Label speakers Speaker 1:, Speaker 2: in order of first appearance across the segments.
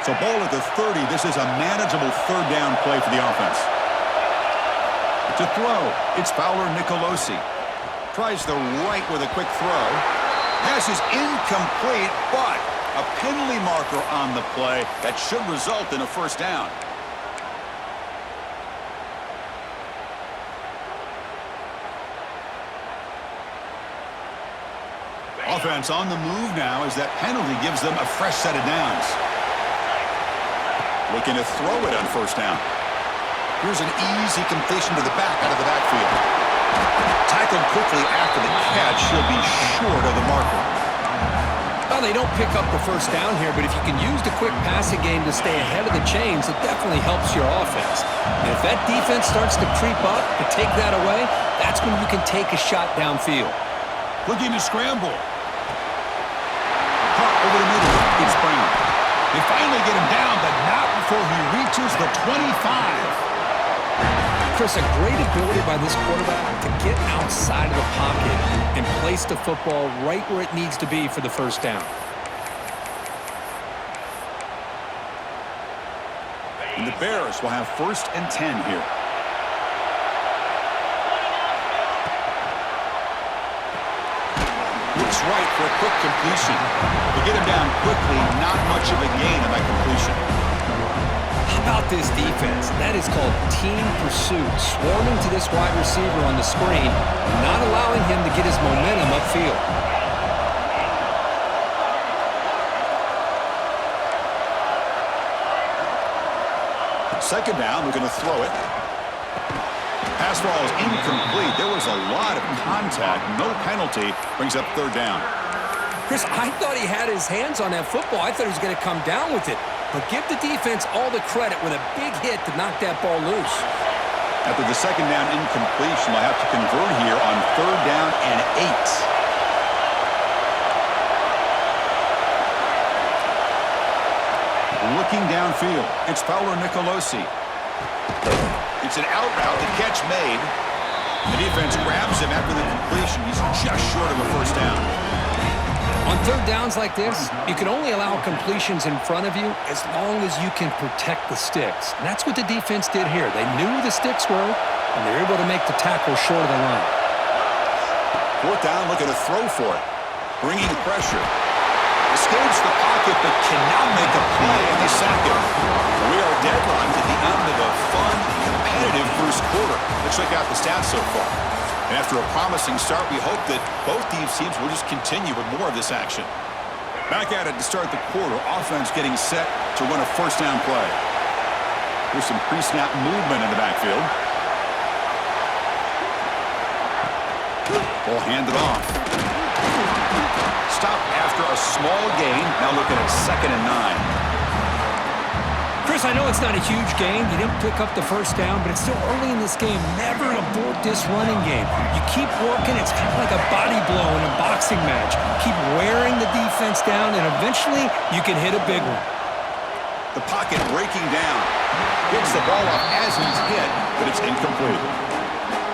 Speaker 1: So ball at the 30. This is a manageable third down play for the offense. To throw, it's Fowler Nicolosi. Tries the right with a quick throw. Pass is incomplete, but a penalty marker on the play that should result in a first down. Offense on the move now as that penalty gives them a fresh set of downs. Looking to throw it on first down. Here's an easy completion to the back out of the backfield. Tackled quickly after the catch. He'll be short of the marker.
Speaker 2: Well, they don't pick up the first down here, but if you can use the quick passing game to stay ahead of the chains, it definitely helps your offense. And if that defense starts to creep up to take that away, that's when you can take a shot downfield.
Speaker 1: Looking to scramble. Caught over the middle. It's Brown. They finally get him down, but not before he reaches the 25.
Speaker 2: Chris, a great ability by this quarterback to get outside of the pocket and place the football right where it needs to be for the first down.
Speaker 1: And the Bears will have 1st and 10 here. Looks right for a quick completion. To get him down quickly, not much of a gain on that completion.
Speaker 2: How about this defense? That is called team pursuit. Swarming to this wide receiver on the screen, not allowing him to get his momentum upfield.
Speaker 1: Second down, we're going to throw it. Pass ball is incomplete. There was a lot of contact. No penalty. Brings up third down.
Speaker 2: Chris, I thought he had his hands on that football. I thought he was going to come down with it. But give the defense all the credit with a big hit to knock that ball loose.
Speaker 1: After the second down incompletion, they'll have to convert here on 3rd down and 8. Looking downfield, it's Fowler Nicolosi. It's an out route, the catch made. The defense grabs him after the completion. He's just short of a first down.
Speaker 2: On third downs like this, you can only allow completions in front of you as long as you can protect the sticks. And that's what the defense did here. They knew where the sticks were, and they were able to make the tackle short of the line.
Speaker 1: 4th down, looking to throw for it. Bringing pressure. Escapes the pocket, but cannot make a play, and they sack him. We are deadlocked at the end of a fun, competitive first quarter. Let's check out the stats so far. And after a promising start, we hope that both these teams will just continue with more of this action. Back at it to start the quarter. Offense getting set to run a first down play. Here's some pre-snap movement in the backfield. Ball handed off. Stop after a small gain. Now looking at 2nd and 9.
Speaker 2: Chris, I know it's not a huge gain. You didn't pick up the first down, but it's still early in this game. Never abort this running game. You keep working. It's kind of like a body blow in a boxing match. Keep wearing the defense down, and eventually you can hit a big one.
Speaker 1: The pocket breaking down. Gets the ball off as he's hit, but it's incomplete.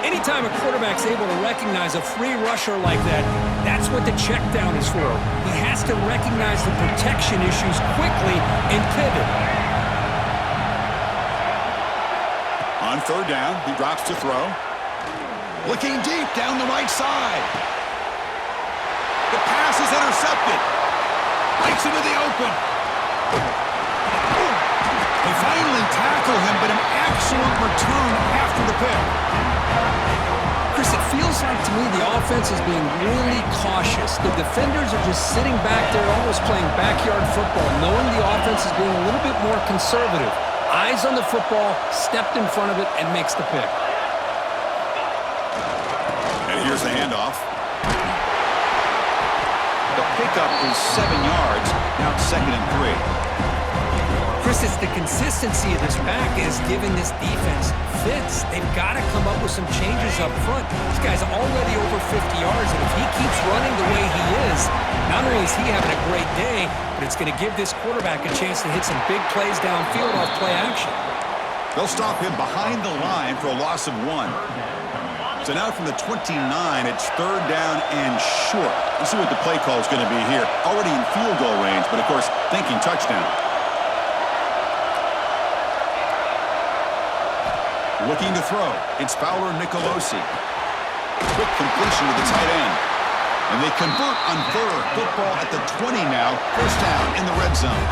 Speaker 2: Anytime a quarterback's able to recognize a free rusher like that, that's what the check down is for. He has to recognize the protection issues quickly and pivot.
Speaker 1: On 3rd down, he drops to throw. Looking deep down the right side. The pass is intercepted. Breaks into the open. They finally tackle him, but an excellent return after the pick.
Speaker 2: Chris, it feels like to me the offense is being really cautious. The defenders are just sitting back there almost playing backyard football, knowing the offense is being a little bit more conservative. Eyes on the football, stepped in front of it, and makes the pick.
Speaker 1: And here's the handoff. The pickup is 7 yards. Now it's 2nd and 3.
Speaker 2: Chris, it's the consistency of this back is giving this defense fits. They've got to come up with some changes up front. This guy's already over 50 yards, and if he keeps running the way he is, not only is he having a great day, but it's going to give this quarterback a chance to hit some big plays downfield off play action.
Speaker 1: They'll stop him behind the line for a loss of 1. So now from the 29, it's 3rd down and short. Let's see what the play call is going to be here. Already in field goal range, but of course, thinking touchdown. Looking to throw. It's Fowler Nicolosi. Quick completion to the tight end. And they convert on third. Football at the 20 now. First down in the red zone.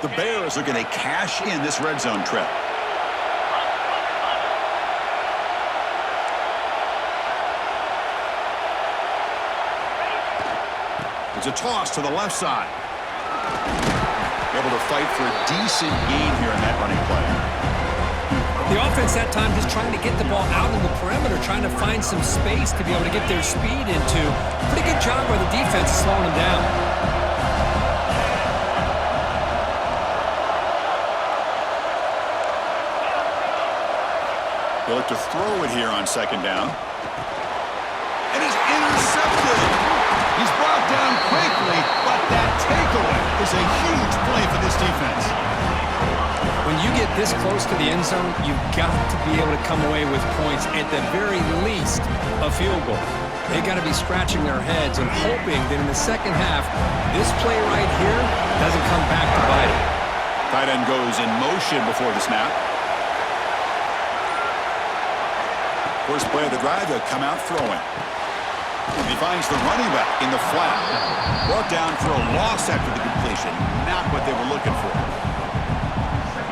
Speaker 1: The Bears are going to cash in this red zone trip. It's a toss to the left side. Able to fight for a decent gain here in that running play.
Speaker 2: The offense that time just trying to get the ball out in the perimeter, trying to find some space to be able to get their speed into. Pretty good job by the defense slowing them down.
Speaker 1: They look to throw it here on second down. It is intercepted. He's brought down quickly, but that takeaway is a huge play for this defense.
Speaker 2: When you get this close to the end zone, you've got to be able to come away with points, at the very least, a field goal. They got to be scratching their heads and hoping that in the second half, this play right here doesn't come back to bite it.
Speaker 1: Tight end goes in motion before the snap. First play of the drive, they'll come out throwing. He finds the running back in the flat. Brought down for a loss after the completion. Not what they were looking for.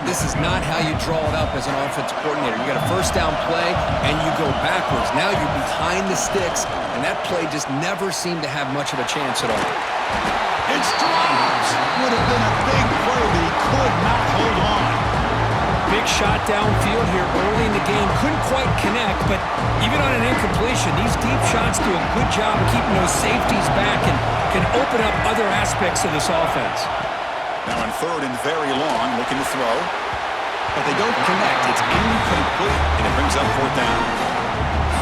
Speaker 2: This is not how you draw it up as an offensive coordinator. You got a first down play, and you go backwards. Now you're behind the sticks, and that play just never seemed to have much of a chance at all.
Speaker 1: It's dropped! Would have been a big play, but he could not hold on.
Speaker 2: Big shot downfield here early in the game. Couldn't quite connect, but even on an incompletion, these deep shots do a good job of keeping those safeties back and can open up other aspects of this offense.
Speaker 1: Now on third and very long, looking to throw. But they don't connect. It's incomplete, and it brings up fourth down.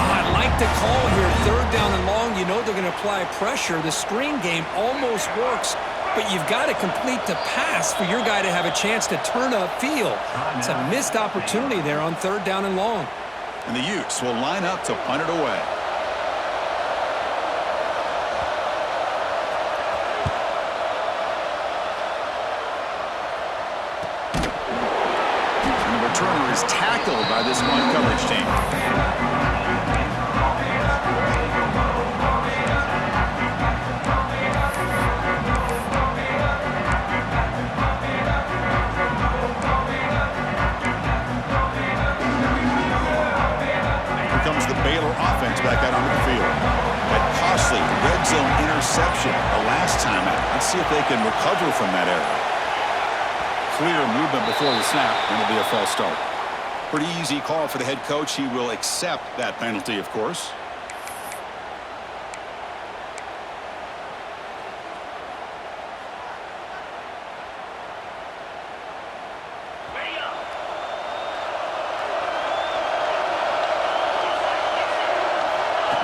Speaker 2: I like the call here. Third down and long, you know they're going to apply pressure. The screen game almost works, but you've got to complete the pass for your guy to have a chance to turn upfield. It's a missed opportunity there on third down and long.
Speaker 1: And the Utes will line up to punt it away. And the returner is tackled by this one coverage team. Comes the Baylor offense back out onto the field. That costly red zone interception the last time out. Let's see if they can recover from that error. Clear movement before the snap, and it'll be a false start. Pretty easy call for the head coach. He will accept that penalty, of course.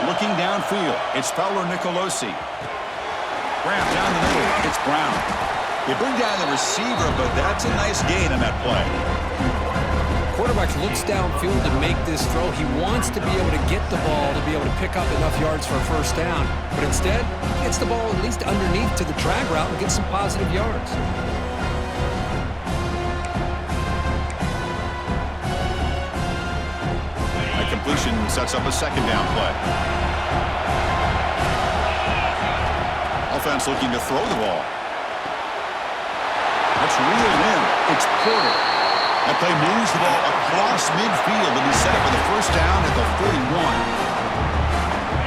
Speaker 1: Looking downfield, it's Fowler Nicolosi. Graham down the middle, it's Brown. They bring down the receiver, but that's a nice gain on that play.
Speaker 2: Quarterback looks downfield to make this throw. He wants to be able to get the ball to be able to pick up enough yards for a first down. But instead, he gets the ball at least underneath to the drag route and gets some positive yards.
Speaker 1: That completion sets up a second down play. Offense looking to throw the ball. That's reeled in. It's Porter. That play moves the ball across midfield and he's set up with a first down at the 41.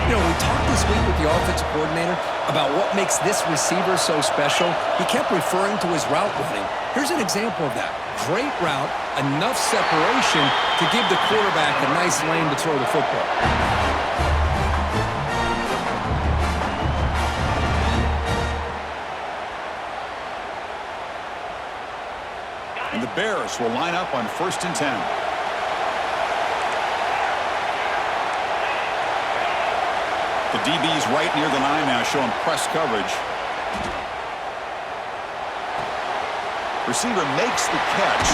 Speaker 2: You know, we talked this week with the offensive coordinator about what makes this receiver so special. He kept referring to his route running. Here's an example of that. Great route, enough separation to give the quarterback a nice lane to throw the football.
Speaker 1: And the Bears will line up on 1st and 10. The DB's right near the line now, showing press coverage. Receiver makes the catch.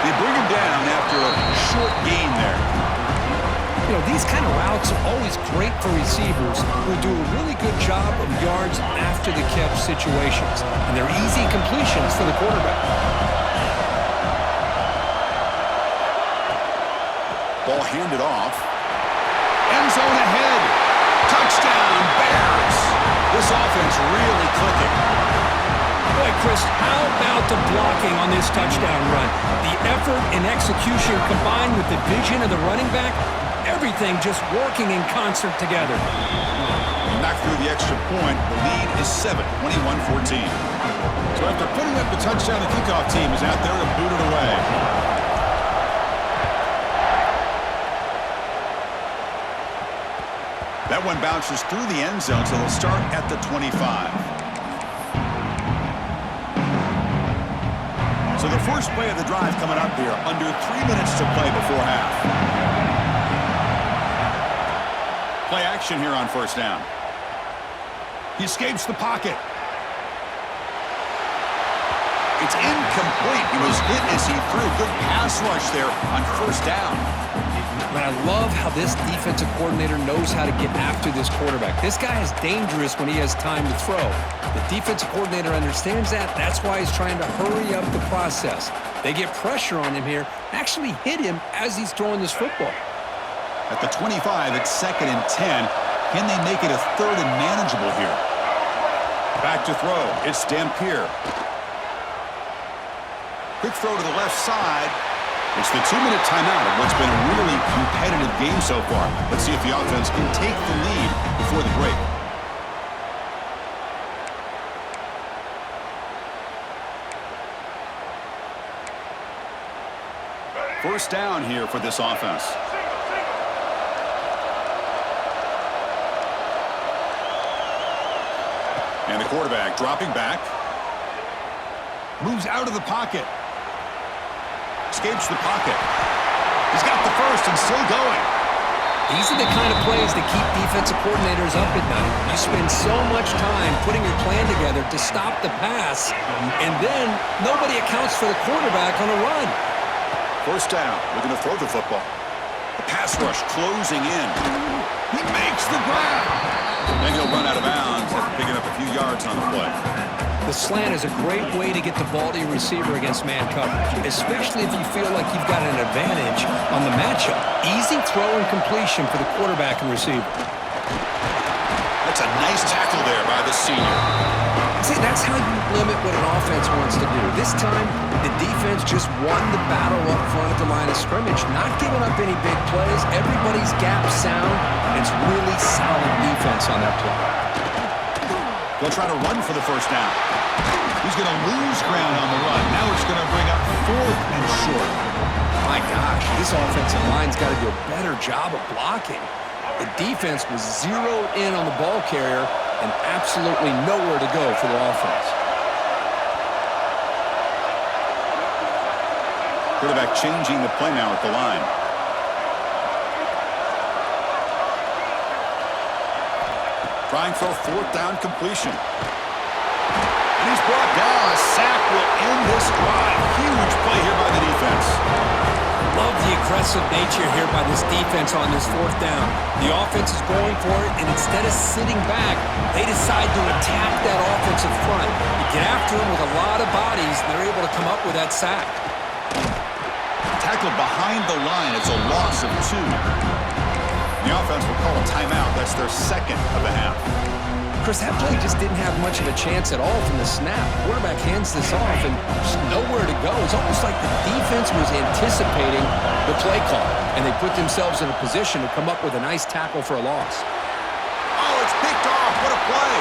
Speaker 1: They bring him down after a short gain there.
Speaker 2: You You know, these kind of routes are always great for receivers who do a really good job of yards after the catch situations. And they're easy completions for the quarterback.
Speaker 1: Ball handed off. End zone ahead. Touchdown, Bears. This offense really clicking.
Speaker 2: Boy, Chris, how about the blocking on this touchdown run? The effort and execution combined with the vision of the running back, everything just working in concert together.
Speaker 1: And back through the extra point, the lead is 7, 21-14. So after putting up the touchdown, the kickoff team is out there to boot it away. That one bounces through the end zone, so they'll start at the 25. So the first play of the drive coming up here, under 3 minutes to play before half. Play action here on first down. He escapes the pocket. It's incomplete. He was hit as he threw. Good pass rush there on first down.
Speaker 2: But I love how this defensive coordinator knows how to get after this quarterback. This guy is dangerous when he has time to throw. The defensive coordinator understands that. That's why he's trying to hurry up the process. They get pressure on him here, actually hit him as he's throwing this football.
Speaker 1: At the 25, it's 2nd and 10. Can they make it a 3rd and manageable here? Back to throw. It's Dampier. Quick throw to the left side. It's the 2-minute timeout of what's been a really competitive game so far. Let's see if the offense can take the lead before the break. First down here for this offense. And the quarterback dropping back. Moves out of the pocket. Escapes the pocket. He's got the first and still going.
Speaker 2: These are the kind of plays that keep defensive coordinators up at night. You spend so much time putting your plan together to stop the pass, and then nobody accounts for the quarterback on a run.
Speaker 1: First down. We're going to throw the football. The pass rush closing in. He makes the grab. Then he'll run out of bounds after picking up a few yards on the play.
Speaker 2: The slant is a great way to get the ball to your receiver against man coverage, especially if you feel like you've got an advantage on the matchup. Easy throw and completion for the quarterback and receiver.
Speaker 1: That's a nice tackle there by the senior.
Speaker 2: See, that's how you limit what an offense wants to do. This time, the defense just won the battle up front at the line of scrimmage, not giving up any big plays. Everybody's gap sound. It's really solid defense on that play.
Speaker 1: They'll try to run for the first down. He's going to lose ground on the run. Now it's going to bring up 4th and short.
Speaker 2: My gosh, this offensive line's got to do a better job of blocking. The defense was zeroed in on the ball carrier and absolutely nowhere to go for the offense.
Speaker 1: Quarterback changing the play now at the line. Trying for a 4th down completion. And he's brought down. A sack will end this drive. Huge play here by the defense.
Speaker 2: Love the aggressive nature here by this defense on this 4th down. The offense is going for it, and instead of sitting back, they decide to attack that offensive front. You get after them with a lot of bodies, and they're able to come up with that sack.
Speaker 1: Tackled behind the line. It's a loss of 2. The offense will call a timeout. That's their 2nd of the half.
Speaker 2: Chris, that play just didn't have much of a chance at all from the snap. Quarterback hands this off and just nowhere to go. It's almost like the defense was anticipating the play call, and they put themselves in a position to come up with a nice tackle for a loss.
Speaker 1: Oh, it's picked off. What a play.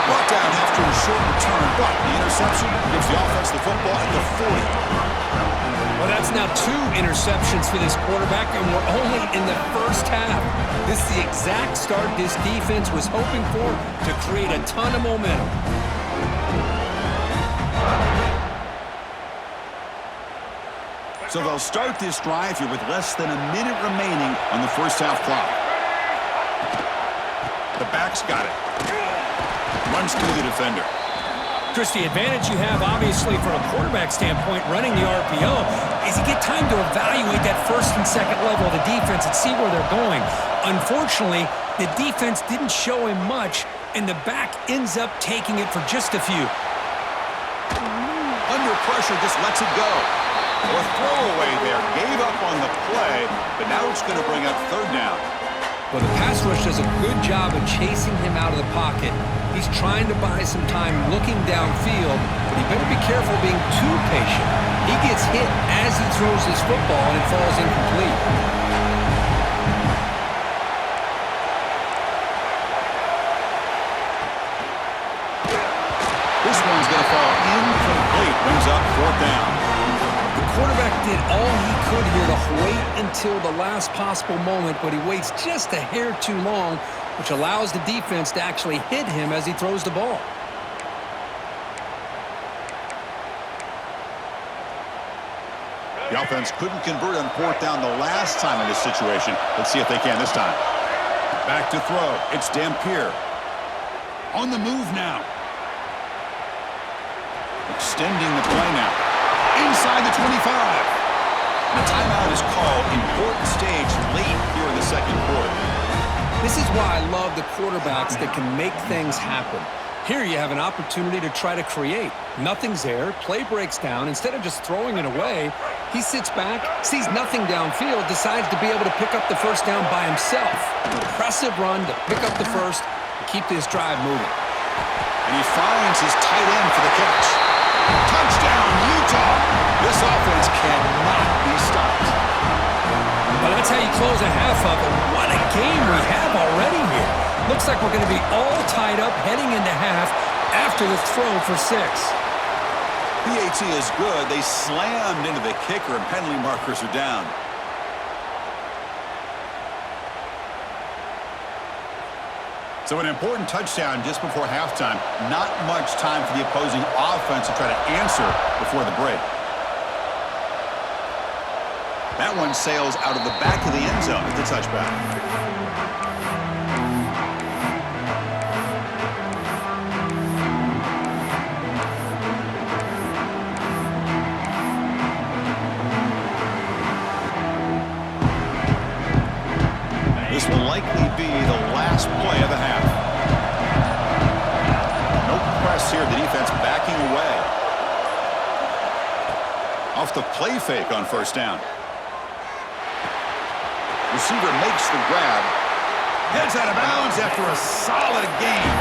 Speaker 1: Brought down after a short return, but the interception gives the offense the football at the 40.
Speaker 2: Well, that's now 2 interceptions for this quarterback, and we're only in the first half. This is the exact start this defense was hoping for to create a ton of momentum.
Speaker 1: So they'll start this drive here with less than a minute remaining on the first half clock. The back's got it. Runs through the defender.
Speaker 2: Chris, the advantage you have, obviously, from a quarterback standpoint, running the RPO, is you get time to evaluate that first and second level of the defense and see where they're going. Unfortunately, the defense didn't show him much, and the back ends up taking it for just a few.
Speaker 1: Under pressure, just lets it go. Or throwaway there. Gave up on the play, but now it's going to bring up third down.
Speaker 2: Well, the pass rush does a good job of chasing him out of the pocket. He's trying to buy some time looking downfield, but he better be careful being too patient. He gets hit as he throws his football, and it falls incomplete.
Speaker 1: This one's going to fall incomplete. Brings up fourth down.
Speaker 2: The quarterback did all he could here to wait until the last possible moment, but he waits just a hair too long, which allows the defense to actually hit him as he throws the ball.
Speaker 1: The offense couldn't convert on fourth down the last time in this situation. Let's see if they can this time. Back to throw. It's Dampier. On the move now. Extending the play now. Inside the 25. The timeout is called. Important stage late here in the second quarter.
Speaker 2: This is why I love the quarterbacks that can make things happen. Here you have an opportunity to try to create. Nothing's there. Play breaks down. Instead of just throwing it away, he sits back, sees nothing downfield, decides to be able to pick up the first down by himself. An impressive run to pick up the first and keep this drive moving.
Speaker 1: And he finds his tight end for the catch. Touchdown, Utah! This offense cannot be stopped.
Speaker 2: Well, that's how you close a half of it. What a game we have already here. Looks like we're going to be all tied up heading into half after the throw for 6.
Speaker 1: PAT is good. They slammed into the kicker, and penalty markers are down. So an important touchdown just before halftime. Not much time for the opposing offense to try to answer before the break. That one sails out of the back of the end zone at the touchback. This will likely be the last play of the half. No press here. The defense backing away. Off the play fake on first down. Receiver makes the grab. Heads out of bounds after a solid gain.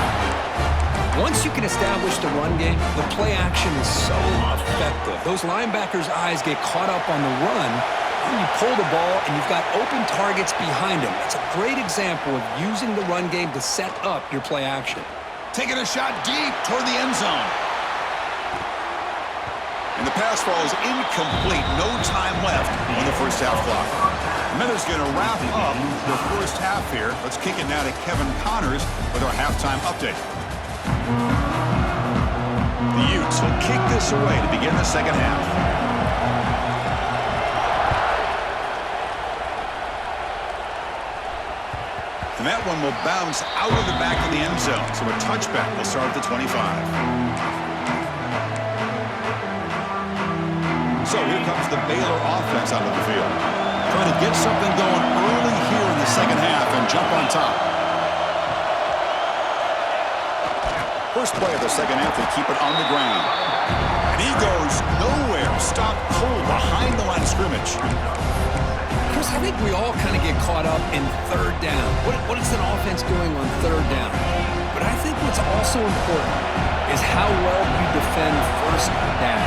Speaker 2: Once you can establish the run game, the play action is so effective. Those linebackers' eyes get caught up on the run. When you pull the ball and you've got open targets behind him. It's a great example of using the run game to set up your play action.
Speaker 1: Taking a shot deep toward the end zone. And the pass falls incomplete. No time left on the first half clock. Miller's going to wrap up the first half here. Let's kick it now to Kevin Connors with our halftime update. The Utes will kick this away to begin the second half. And that one will bounce out of the back of the end zone. So a touchback will start at the 25. So here comes the Baylor offense out of the field. Trying to get something going early here in the second half and jump on top. First play of the second half, they keep it on the ground. And he goes nowhere. Stop cold behind the line of scrimmage.
Speaker 2: Chris, I think we all kind of get caught up in third down. What is an offense doing on third down? But I think what's also important is how well you defend first down.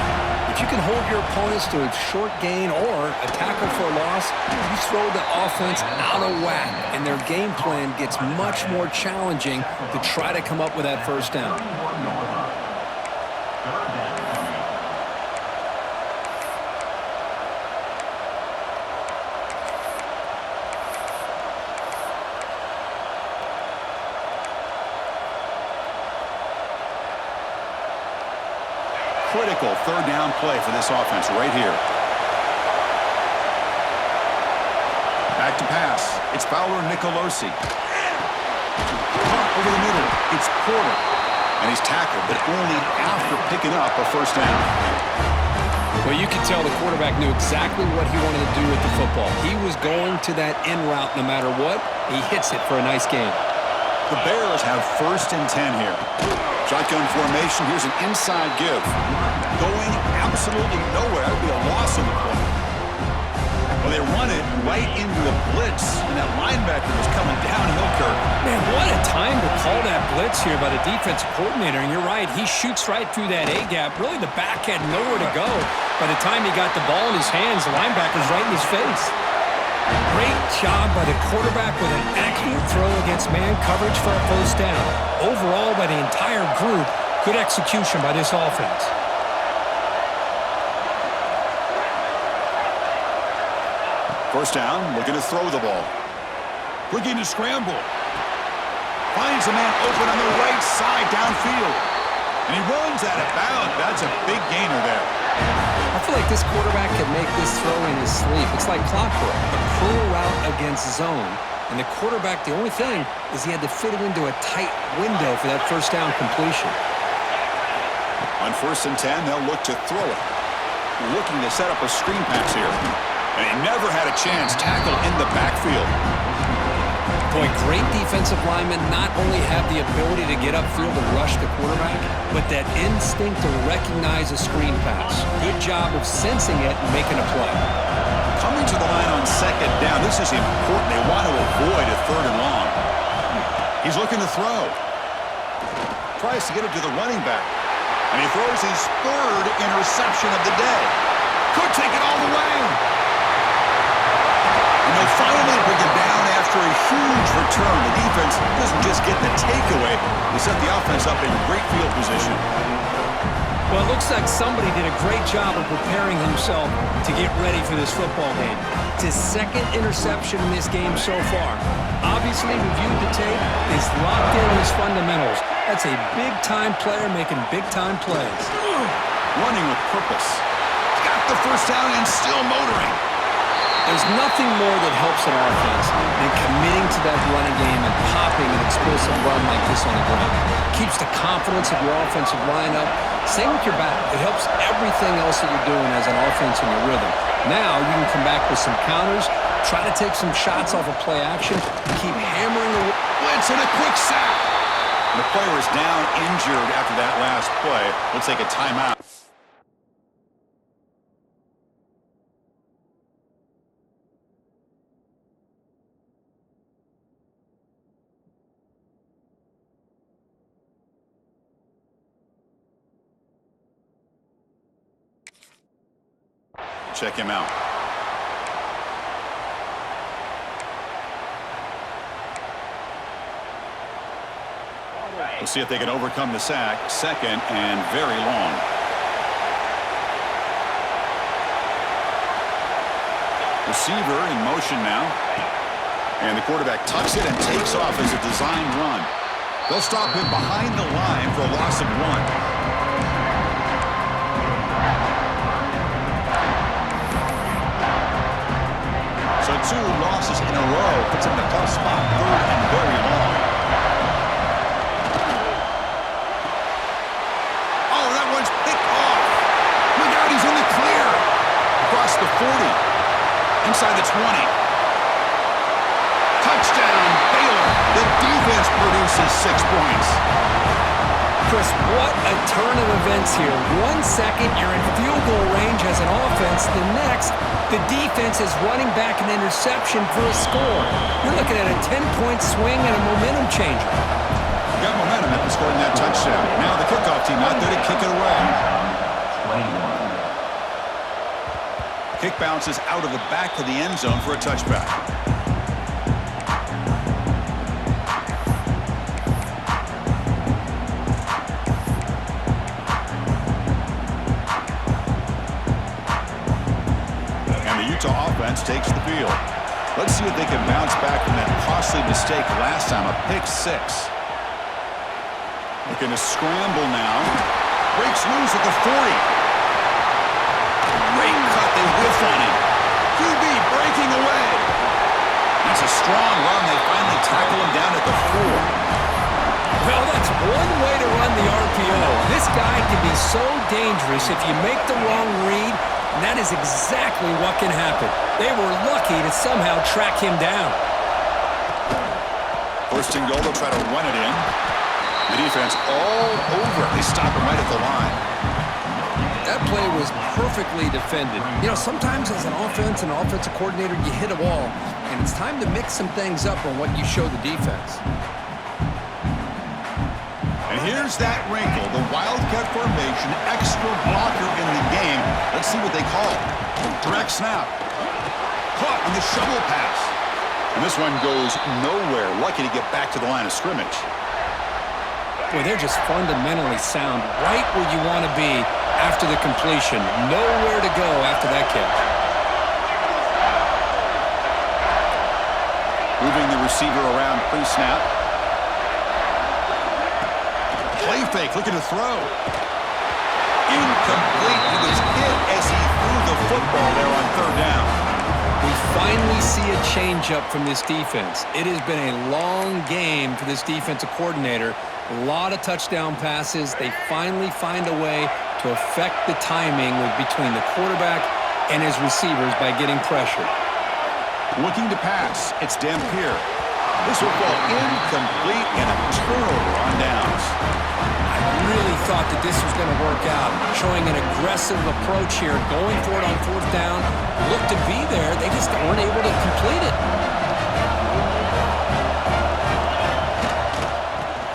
Speaker 2: If you can hold your opponents to a short gain or a tackle for a loss, you throw the offense out of whack, and their game plan gets much more challenging to try to come up with that first down.
Speaker 1: Critical third down play for this offense right here. Back to pass. It's Fowler Nicolosi. Caught over the middle. It's Porter. And he's tackled, but only after picking up a first down.
Speaker 2: Well, you could tell the quarterback knew exactly what he wanted to do with the football. He was going to that in route no matter what. He hits it for a nice gain.
Speaker 1: The Bears have 1st and 10 here. Shotgun formation. Here's an inside give. Going absolutely nowhere. That would be a loss on the play. Well, they run it right into a blitz, and that linebacker was coming downhill, Kirk.
Speaker 2: Man, what a time to call that blitz here by the defensive coordinator. And you're right, he shoots right through that A-gap. Really, the back had nowhere to go. By the time he got the ball in his hands, the linebacker's right in his face. Great job by the quarterback with an accurate throw against man coverage for a first down. Overall, by the entire group, good execution by this offense.
Speaker 1: First down, looking to throw the ball. Looking to scramble. Finds a man open on the right side downfield. And he runs out of bounds. That's a big gainer there.
Speaker 2: I feel like this quarterback can make this throw in his sleep. It's like clockwork, a cruel route against zone. And the quarterback, the only thing is he had to fit it into a tight window for that first down completion.
Speaker 1: On 1st and 10, they'll look to throw it. Looking to set up a screen pass here. And he never had a chance. Tackle in the backfield.
Speaker 2: Boy, great defensive linemen not only have the ability to get upfield and rush the quarterback, but that instinct to recognize a screen pass. Good job of sensing it and making a play.
Speaker 1: Coming to the line on 2nd down. This is important. They want to avoid a 3rd and long. He's looking to throw. Tries to get it to the running back. And he throws his 3rd interception of the day. Could take it all the way. And they'll finally bring him down after a huge return. The defense doesn't just get the takeaway. They set the offense up in great field position.
Speaker 2: Well, it looks like somebody did a great job of preparing himself to get ready for this football game. It's his 2nd interception in this game so far. Obviously, reviewed the tape, is locked in on his fundamentals. That's a big-time player making big-time plays.
Speaker 1: Running with purpose. He's got the first down and still motoring.
Speaker 2: There's nothing more that helps an offense than committing to that running game and popping an explosive run like this on the ground. Keeps the confidence of your offensive lineup. Same with your back. It helps everything else that you're doing as an offense in your rhythm. Now you can come back with some counters, try to take some shots off of play action, keep hammering the
Speaker 1: blitz and a quick sack. The player is down injured after that last play. We'll take a timeout. Check him out. We'll see if they can overcome the sack. 2nd and very long. Receiver in motion now. And the quarterback tucks it and takes off as a design run. They'll stop him behind the line for a loss of 1. So 2 losses in a row puts him in a tough spot. 3rd and very long. Oh, that one's picked off. Look out, he's in the clear. Across the 40. Inside the 20. Touchdown, Baylor. The defense produces 6 points.
Speaker 2: Chris, what a turn of events here. 1 second, you're in field goal range as an offense. The next, the defense is running back an interception for a score. You're looking at a 10-point swing and a momentum changer.
Speaker 1: Got momentum after scoring that touchdown. Now the kickoff team out there to kick it away. 21. Kick bounces out of the back of the end zone for a touchback. Utah offense takes the field. Let's see if they can bounce back from that costly mistake last time, a pick 6. Looking to scramble now. Breaks loose at the 40. Great cut, they whiff on him. QB breaking away. That's a strong run. They finally tackle him down at the 4.
Speaker 2: Well, that's one way to run the RPO. This guy can be so dangerous if you make the wrong read, and that is exactly what can happen. They were lucky to somehow track him down.
Speaker 1: First and goal, they'll try to run it in. The defense all over it. They stop him right at the line.
Speaker 2: That play was perfectly defended. You know, sometimes as an offense and an offensive coordinator, you hit a wall, and it's time to mix some things up on what you show the defense.
Speaker 1: And here's that wrinkle, the Wildcat formation, extra blocker in the game. Let's see what they call it. Direct snap. Caught in the shovel pass. And this one goes nowhere. Lucky to get back to the line of scrimmage.
Speaker 2: Boy, they're just fundamentally sound, right where you want to be after the completion. Nowhere to go after that catch.
Speaker 1: Moving the receiver around pre-snap. Play fake, looking to throw. Incomplete. He was hit as he threw the football there on third down.
Speaker 2: We finally see a change-up from this defense. It has been a long game for this defensive coordinator. A lot of touchdown passes. They finally find a way to affect the timing between the quarterback and his receivers by getting pressure.
Speaker 1: Looking to pass. It's Dampier. This will fall incomplete and a turnover on downs.
Speaker 2: I really thought that this was going to work out, showing an aggressive approach here, going for it on fourth down. Looked to be there. They just weren't able to complete it.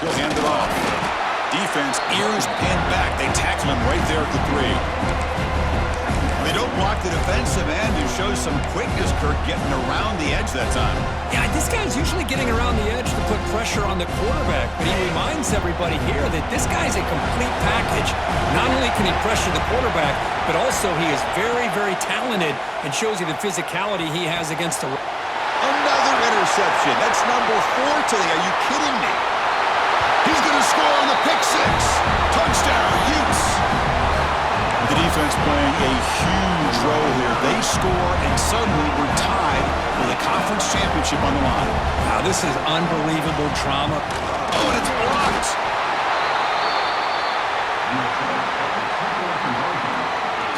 Speaker 1: He'll hand it off. Defense, ears pinned back. They tackle him right there at the 3. They don't block the defensive end, who shows some quickness, Kirk, getting around the edge that time.
Speaker 2: Yeah, this guy's usually getting around the edge to put pressure on the quarterback, but he reminds everybody here that this guy's a complete package. Not only can he pressure the quarterback, but also he is very, very talented and shows you the physicality he has against the...
Speaker 1: Another interception. That's number 4 today. Are you kidding me? He's going to score on the pick 6. Touchdown, Utes. The defense playing a huge role here. They score, and suddenly we're tied with a conference championship on the line.
Speaker 2: Wow, this is unbelievable drama.
Speaker 1: Oh, and it's blocked.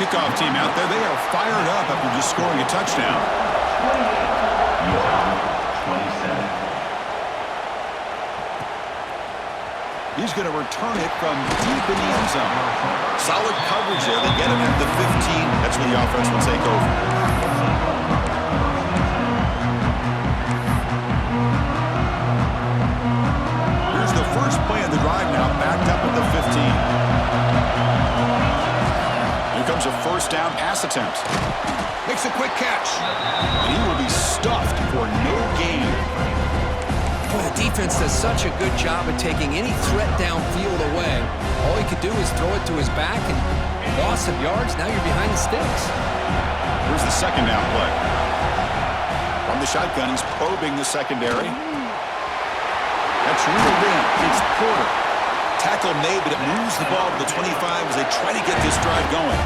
Speaker 1: Kickoff team out there. They are fired up after just scoring a touchdown. He's going to return it from deep in the end zone. Solid coverage there. They get him at the 15. That's where the offense will take over. Here's the first play of the drive now, backed up at the 15. Here comes a first down pass attempt. Makes a quick catch. And he will be stuffed for no gain.
Speaker 2: Boy, the defense does such a good job of taking any threat downfield away. All he could do is throw it to his back, and loss of yards, now you're behind the sticks.
Speaker 1: Here's the second down play. From the shotgun, he's probing the secondary. That's reeled in. It's Porter. Tackle made, but it moves the ball to the 25 as they try to get this drive going.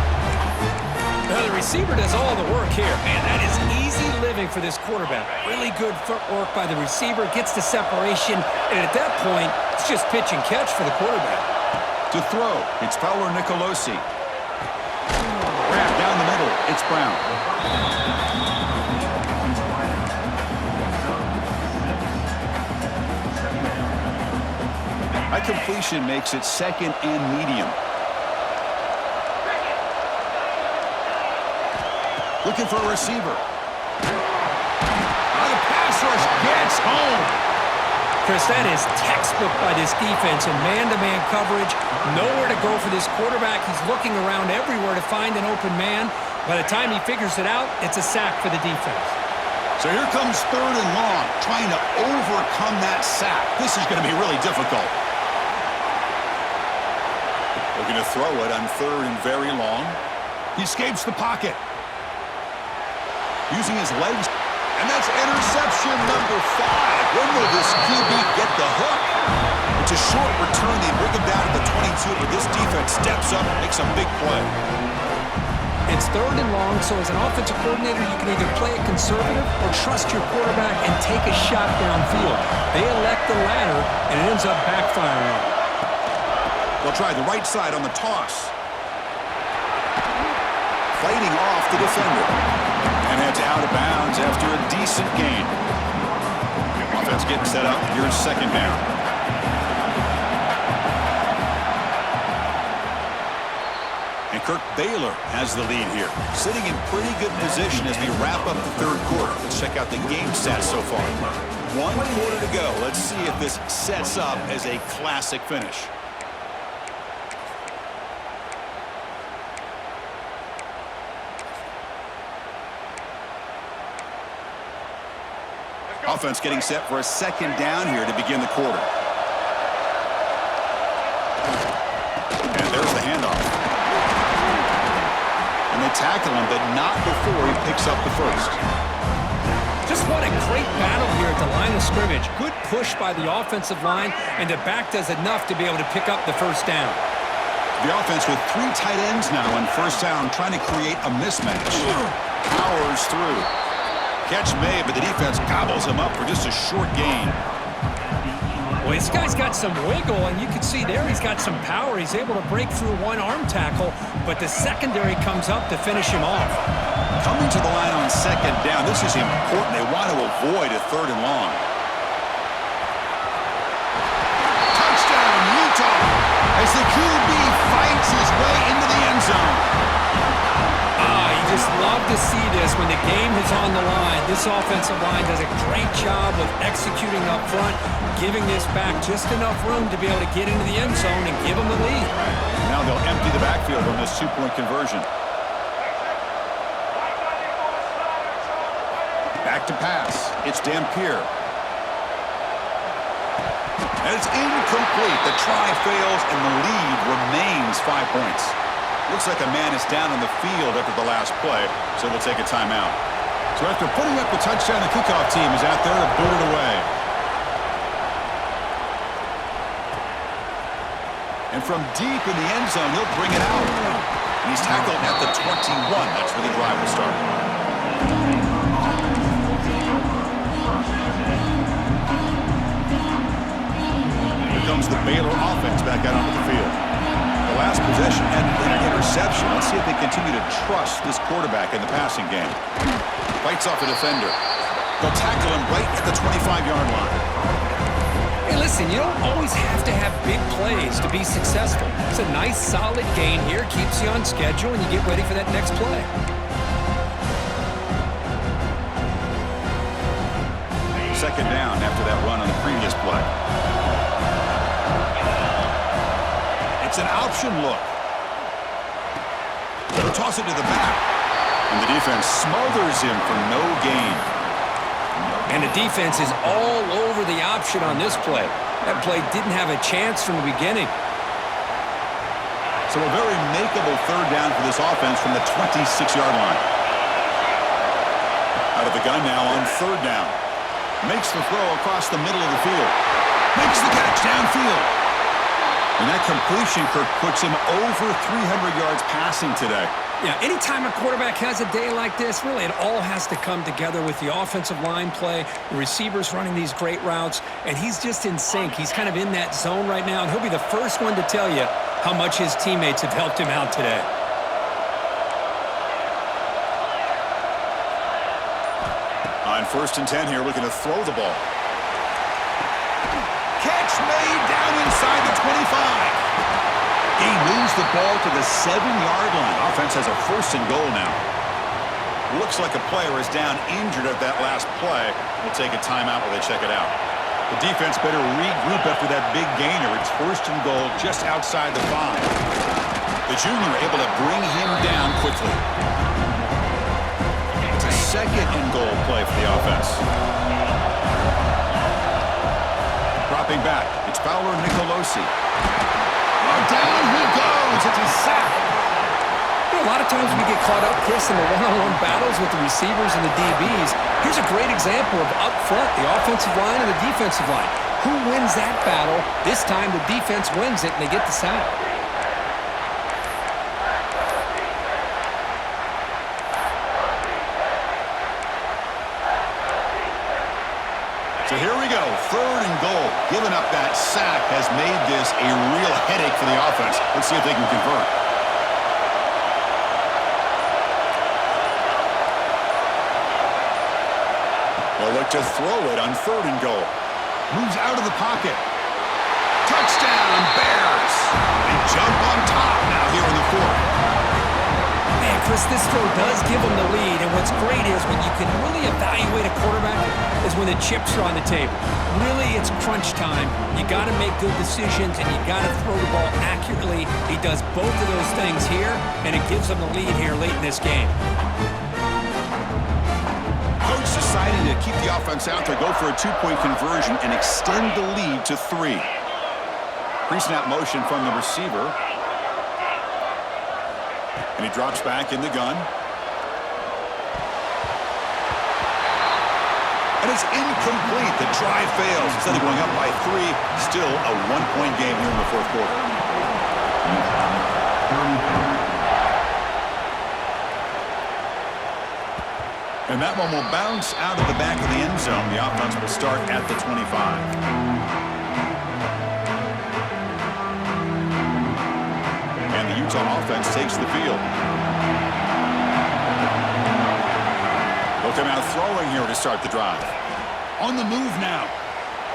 Speaker 2: Now the receiver does all the work here. Man, that is easy living for this quarterback. Really good footwork by the receiver, gets the separation, and at that point, it's just pitch and catch for the quarterback.
Speaker 1: To throw, it's Fowler Nicolosi. Wrap down the middle, it's Brown. High completion makes it second and medium. Looking for a receiver. The pass rush gets home.
Speaker 2: Chris, that is textbook by this defense in man-to-man coverage. Nowhere to go for this quarterback. He's looking around everywhere to find an open man. By the time he figures it out, it's a sack for the defense.
Speaker 1: So here comes third and long, trying to overcome that sack. This is going to be really difficult. Looking to throw it on third and very long. He escapes the pocket. Using his legs, and that's interception number 5. When will this QB get the hook? It's a short return. They bring him down to the 22, but this defense steps up and makes a big play.
Speaker 2: It's third and long, so as an offensive coordinator, you can either play it conservative or trust your quarterback and take a shot downfield. They elect the latter, and it ends up backfiring on them.
Speaker 1: They'll try the right side on the toss. Fighting off the defender. And heads out of bounds after a decent gain. Offense getting set up. Here's second down. And Kirk Baylor has the lead here. Sitting in pretty good position as we wrap up the third quarter. Let's check out the game stats so far. 1 quarter to go. Let's see if this sets up as a classic finish. Offense getting set for a second down here to begin the quarter. And there's the handoff. And they tackle him, but not before he picks up the first.
Speaker 2: Just what a great battle here at the line of scrimmage. Good push by the offensive line, and the back does enough to be able to pick up the first down.
Speaker 1: The offense with 3 tight ends now on first down, trying to create a mismatch. Powers through. Catch made, but the defense gobbles him up for just a short gain.
Speaker 2: Well, this guy's got some wiggle, and you can see there he's got some power. He's able to break through one arm tackle, but the secondary comes up to finish him off.
Speaker 1: Coming to the line on second down, this is important. They want to avoid a third and long. Touchdown, Utah, as the QB fights his way into the end zone.
Speaker 2: You just love to see this when the game is on the line. This offensive line does a great job of executing up front, giving this back just enough room to be able to get into the end zone and give them the lead.
Speaker 1: Now they'll empty the backfield on this 2-point conversion. Back to pass. It's Dampier. And it's incomplete. The try fails, and the lead remains 5 points. Looks like a man is down on the field after the last play, so they'll take a timeout. So after putting up the touchdown, the kickoff team is out there to boot it away. And from deep in the end zone, he'll bring it out. And he's tackled at the 21. That's where the drive will start. Here comes the Baylor offense back out onto the field. The last possession ended in an interception. Let's see if they continue to trust this quarterback in the passing game. Fights off a defender. They'll tackle him right at the 25-yard line.
Speaker 2: Hey, listen, you don't always have to have big plays to be successful. It's a nice, solid gain here. Keeps you on schedule, and you get ready for that next play.
Speaker 1: Second down after that run on the previous play. It's an option look. They'll toss it to the back. And the defense smothers him for no gain.
Speaker 2: And the defense is all over the option on this play. That play didn't have a chance from the beginning.
Speaker 1: So a very makeable third down for this offense from the 26-yard line. Out of the gun now on third down. Makes the throw across the middle of the field. Makes the catch downfield. And that completion, Kirk, puts him over 300 yards passing today.
Speaker 2: Yeah, anytime a quarterback has a day like this, really it all has to come together with the offensive line play, the receivers running these great routes, and he's just in sync. He's kind of in that zone right now, and he'll be the first one to tell you how much his teammates have helped him out today.
Speaker 1: On 1st and 10 here, looking to throw the ball. Catch made down inside the 25. He moves the ball to the 7-yard line. Offense has a 1st and goal now. Looks like a player is down injured at that last play. We'll take a timeout while they check it out. The defense better regroup after that big gainer. It's 1st and goal just outside the 5. The junior able to bring him down quickly. It's a 2nd and goal play for the offense. Dropping back, it's Fowler and Nicolosi. Oh, down he goes. It's a sack.
Speaker 2: You know, a lot of times we get caught up, Chris, in the one-on-one battles with the receivers and the DBs. Here's a great example of up front, the offensive line and the defensive line. Who wins that battle? This time the defense wins it, and they get the sack.
Speaker 1: So here we go, 3rd and goal. Giving up that sack has made this a real headache for the offense. Let's see if they can convert. They'll look to throw it on 3rd and goal. Moves out of the pocket. Touchdown, Bears! They jump on top now here in the 4th.
Speaker 2: Man, Chris, this throw does give them the lead, and what's great is when you can really evaluate a quarterback is when the chips are on the table. Really, it's crunch time. You got to make good decisions, and you got to throw the ball accurately. He does both of those things here, and it gives them the lead here late in this game.
Speaker 1: Coach deciding to keep the offense out there, go for a 2-point conversion, and extend the lead to 3. Pre-snap motion from the receiver. And he drops back in the gun. And it's incomplete. The try fails. Instead of going up by 3, still a 1-point game here in the 4th quarter. And that one will bounce out of the back of the end zone. The offense will start at the 25. The Utes offense takes the field. They'll come out throwing here to start the drive. On the move now.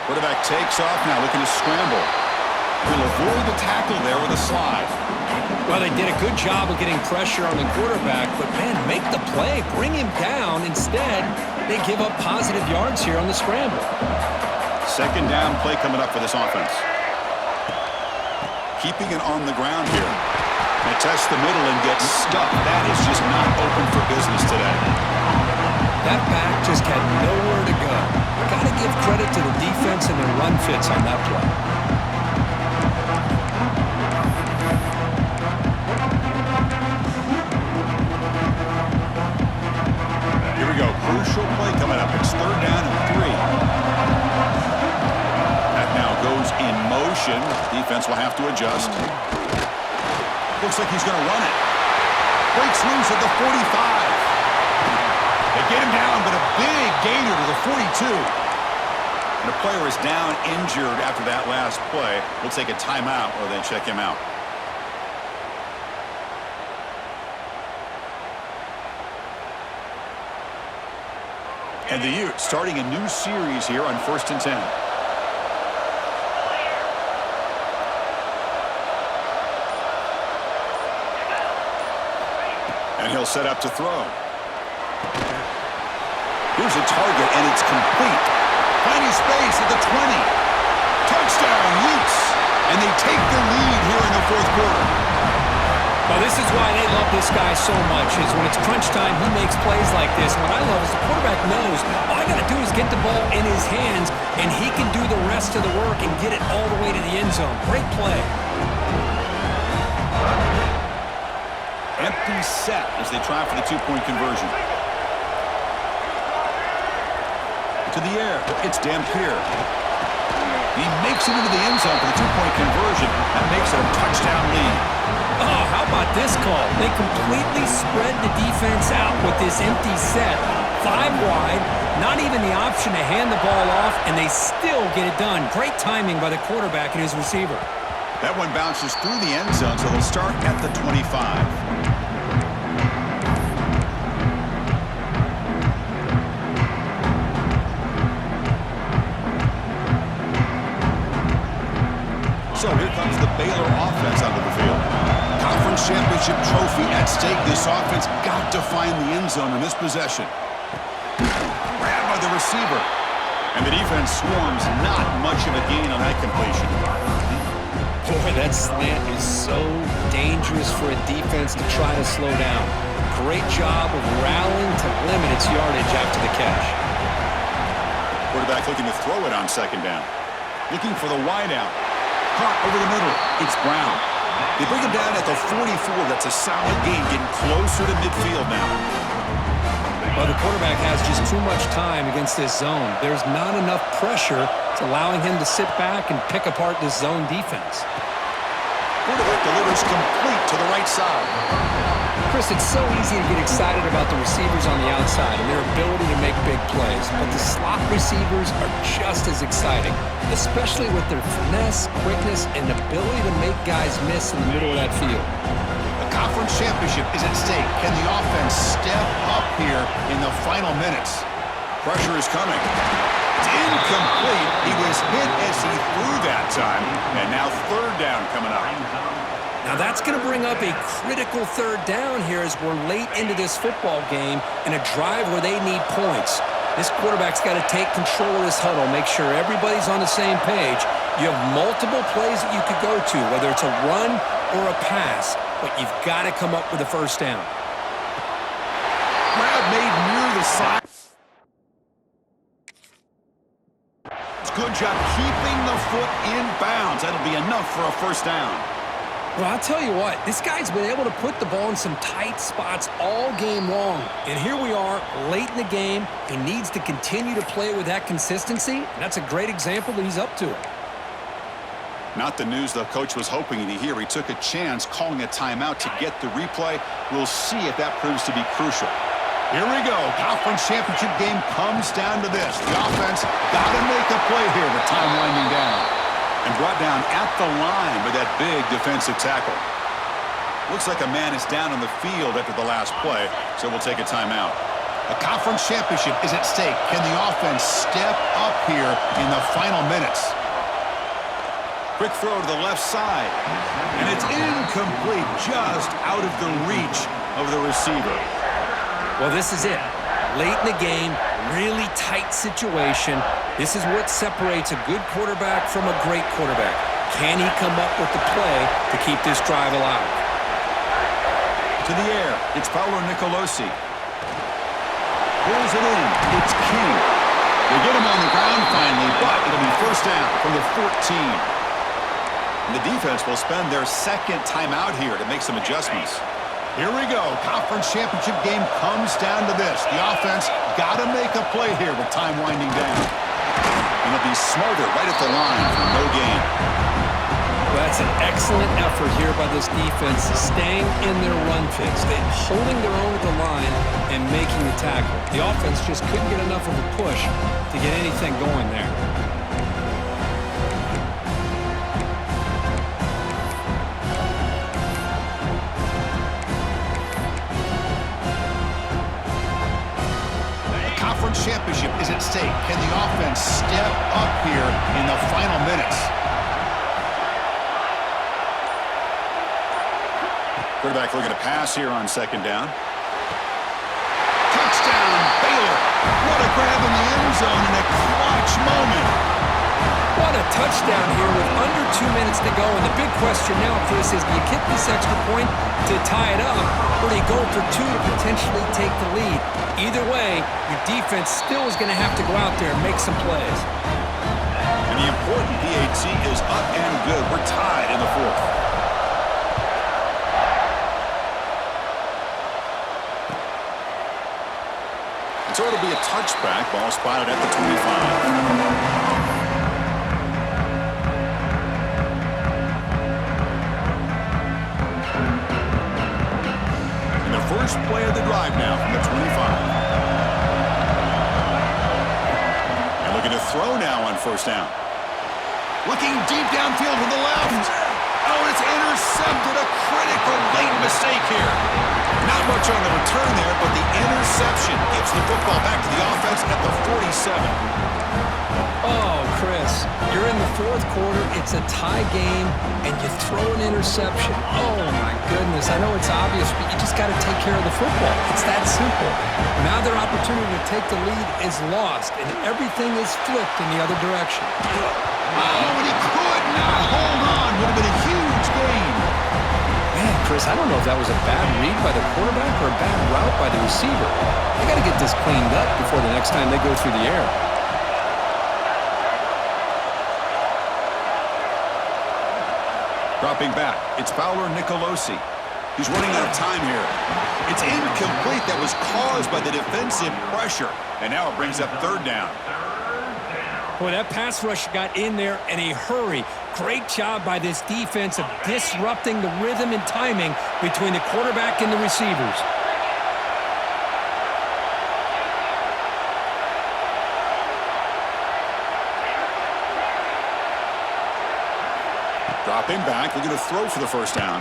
Speaker 1: Quarterback takes off now, looking to scramble. He'll avoid the tackle there with a slide.
Speaker 2: Well, they did a good job of getting pressure on the quarterback, but, man, make the play. Bring him down. Instead, they give up positive yards here on the scramble.
Speaker 1: 2nd down play coming up for this offense. Keeping it on the ground here. They test the middle and get stuck. That is just not open for business today.
Speaker 2: That back just had nowhere to go. Got to give credit to the defense and their run fits on that play.
Speaker 1: Here we go. Crucial play coming up. It's 3rd down and 3. That now goes in motion. Defense will have to adjust. Looks like he's going to run it. Breaks loose at the 45. They get him down, but a big gainer to the 42. And the player is down injured after that last play. We'll take a timeout or then check him out. And the Utes starting a new series here on 1st and 10. And he'll set up to throw. Here's a target, and it's complete. Finding space at the 20. Touchdown, Utes. And they take the lead here in the 4th quarter.
Speaker 2: Well, this is why they love this guy so much, is when it's crunch time, he makes plays like this. What I love is the quarterback knows all I got to do is get the ball in his hands, and he can do the rest of the work and get it all the way to the end zone. Great play.
Speaker 1: Empty set as they try for the 2-point conversion. To the air, it's Dampier. He makes it into the end zone for the 2-point conversion. That makes it a touchdown lead.
Speaker 2: Oh, how about this call? They completely spread the defense out with this empty set. 5 wide, not even the option to hand the ball off, and they still get it done. Great timing by the quarterback and his receiver.
Speaker 1: That one bounces through the end zone, so they'll start at the 25. So here comes the Baylor offense onto the field. Conference championship trophy at stake. This offense got to find the end zone in this possession. Grabbed by the receiver. And the defense swarms. Not much of a gain on that completion.
Speaker 2: Boy, that slant is so dangerous for a defense to try to slow down. Great job of rallying to limit its yardage after the catch.
Speaker 1: Quarterback looking to throw it on 2nd down. Looking for the wideout. Caught over the middle. It's Brown. They bring him down at the 44. That's a solid gain, getting closer to midfield now.
Speaker 2: Well, the quarterback has just too much time against this zone. There's not enough pressure. It's allowing him to sit back and pick apart this zone defense.
Speaker 1: Quarterback delivers complete to the right side.
Speaker 2: Chris, it's so easy to get excited about the receivers on the outside and their ability to make big plays, but the slot receivers are just as exciting, especially with their finesse, quickness, and ability to make guys miss in the middle of that field.
Speaker 1: The conference championship is at stake. Can the offense step up here in the final minutes? Pressure is coming. It's incomplete. He was hit as he threw that time, and now third down coming up.
Speaker 2: Now that's going to bring up a critical third down here as we're late into this football game in a drive where they need points. This quarterback's got to take control of this huddle, make sure everybody's on the same page. You have multiple plays that you could go to, whether it's a run or a pass, but you've got to come up with a first down.
Speaker 1: Grab made near the side. Good job keeping the foot in bounds. That'll be enough for a first down.
Speaker 2: Well, I'll tell you what, this guy's been able to put the ball in some tight spots all game long. And here we are, late in the game. He needs to continue to play with that consistency. And that's a great example that he's up to it.
Speaker 1: Not the news the coach was hoping to hear. He took a chance calling a timeout to get the replay. We'll see if that proves to be crucial. Here we go. Conference championship game comes down to this. The offense got to make a play here with time winding down. And brought down at the line with that big defensive tackle. Looks like a man is down on the field after the last play, so we'll take a timeout. A conference championship is at stake. Can the offense step up here in the final minutes? Quick throw to the left side. And it's incomplete, just out of the reach of the receiver.
Speaker 2: Well, this is it. Late in the game, really tight situation. This is what separates a good quarterback from a great quarterback. Can he come up with the play to keep this drive alive?
Speaker 1: To the air, it's Baylor Nicolosi. Pulls it in, it's King. They get him on the ground finally, but it'll be first down from the 14. And the defense will spend their second timeout here to make some adjustments. Here we go. Conference championship game comes down to this. The offense got to make a play here with time winding down. And it'll be smarter right at the line for no gain.
Speaker 2: Well, that's an excellent effort here by this defense, staying in their run fits, holding their own at the line and making the tackle. The offense just couldn't get enough of a push to get anything going there.
Speaker 1: Championship is at stake. Can the offense step up here in the final minutes? Quarterback looking to pass here on second down. Touchdown, Baylor. What a grab in the end zone in a clutch moment.
Speaker 2: What a touchdown here with under 2 minutes to go. And the big question now, Chris, is do you kick this extra point to tie it up, or do you go for two to potentially take the lead? Either way, your defense still is going to have to go out there and make some plays.
Speaker 1: And the important PAT is up and good. We're tied in the fourth. And so it'll be a touchback. Ball spotted at the 25. First play of the drive now from the 25. And looking to throw now on first down. Looking deep downfield to the left. Oh, it's intercepted. A critical late mistake here. Not much on the return there, but the interception gives the football back to the offense at the 47.
Speaker 2: Oh, Chris, you're in the fourth quarter. It's a tie game, and you throw an interception. Oh, my goodness. I know it's obvious, but you just got to take care of the football. It's that simple. Now their opportunity to take the lead is lost, and everything is flipped in the other direction.
Speaker 1: Oh, and he could not hold on. Would have been a huge gain.
Speaker 2: Man, Chris, I don't know if that was a bad read by the quarterback or a bad route by the receiver. They got to get this cleaned up before the next time they go through the air.
Speaker 1: Dropping back, it's Baylor Nicolosi. He's running out of time here. It's incomplete. That was caused by the defensive pressure. And now it brings up third down.
Speaker 2: Boy, that pass rush got in there in a hurry. Great job by this defense of disrupting the rhythm and timing between the quarterback and the receivers.
Speaker 1: Dropping back, looking to throw for the first down.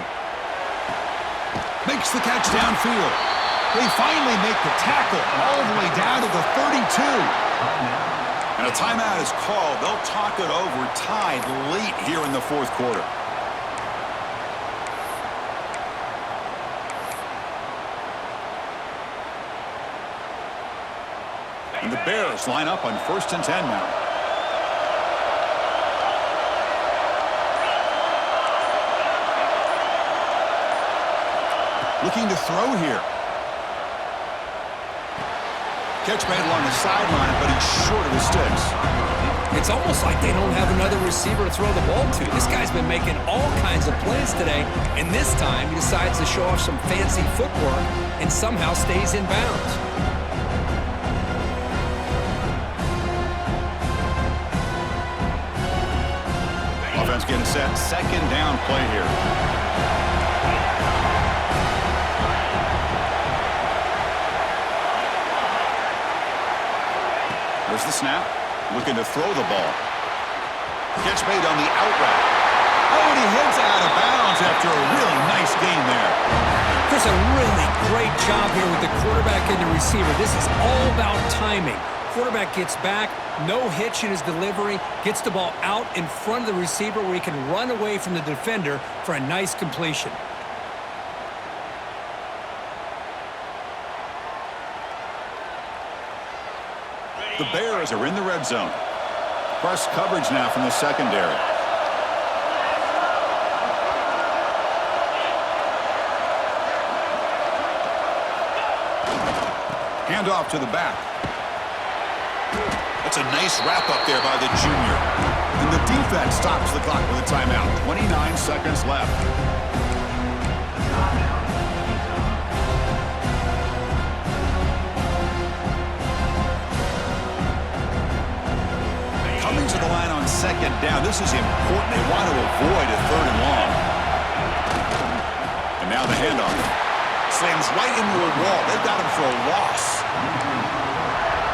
Speaker 1: Makes the catch downfield. They finally make the tackle all the way down to the 32. And a timeout is called. They'll talk it over, tied late here in the fourth quarter. And the Bears line up on 1st and 10 now. Looking to throw here. Catch made along the sideline, but he's short of his sticks.
Speaker 2: It's almost like they don't have another receiver to throw the ball to. This guy's been making all kinds of plays today, and this time he decides to show off some fancy footwork and somehow stays in bounds.
Speaker 1: Offense getting set. Second down play here. There's the snap. Looking to throw the ball. Catch made on the out route. Oh, and he heads out of bounds after a really nice gain there.
Speaker 2: There's a really great job here with the quarterback and the receiver. This is all about timing. Quarterback gets back, no hitch in his delivery, gets the ball out in front of the receiver where he can run away from the defender for a nice completion.
Speaker 1: The Bears are in the red zone. Press coverage now from the secondary. Handoff to the back. That's a nice wrap up there by the junior. And the defense stops the clock with a timeout. 29 seconds left. Coming to the line on second down. This is important. They want to avoid a 3rd and long. And now the handoff. Slams right into a wall. They've got him for a loss.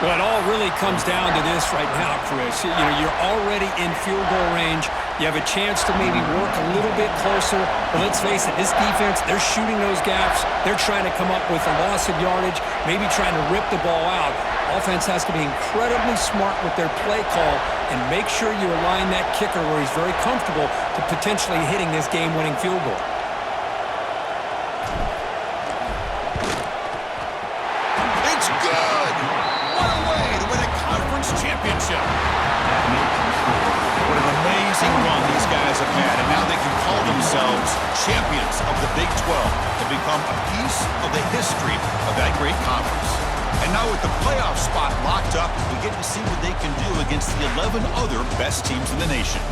Speaker 2: Well, it all really comes down to this right now, Chris. You know, you're already in field goal range. You have a chance to maybe work a little bit closer. But let's face it, this defense, they're shooting those gaps. They're trying to come up with a loss of yardage, maybe trying to rip the ball out. Offense has to be incredibly smart with their play call and make sure you align that kicker where he's very comfortable to potentially hitting this game-winning field goal.
Speaker 1: It's good! What a way to win a conference championship! What an amazing run these guys have had, and now they can call themselves champions of the Big 12 and become a piece of the history of that great conference. And now with the playoff spot locked up, we get to see what they can do against the 11 other best teams in the nation.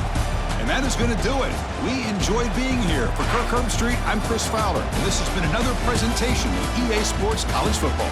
Speaker 1: And that is going to do it. We enjoyed being here. For Kirk Herbstreit, I'm Chris Fowler, and this has been another presentation of EA Sports College Football.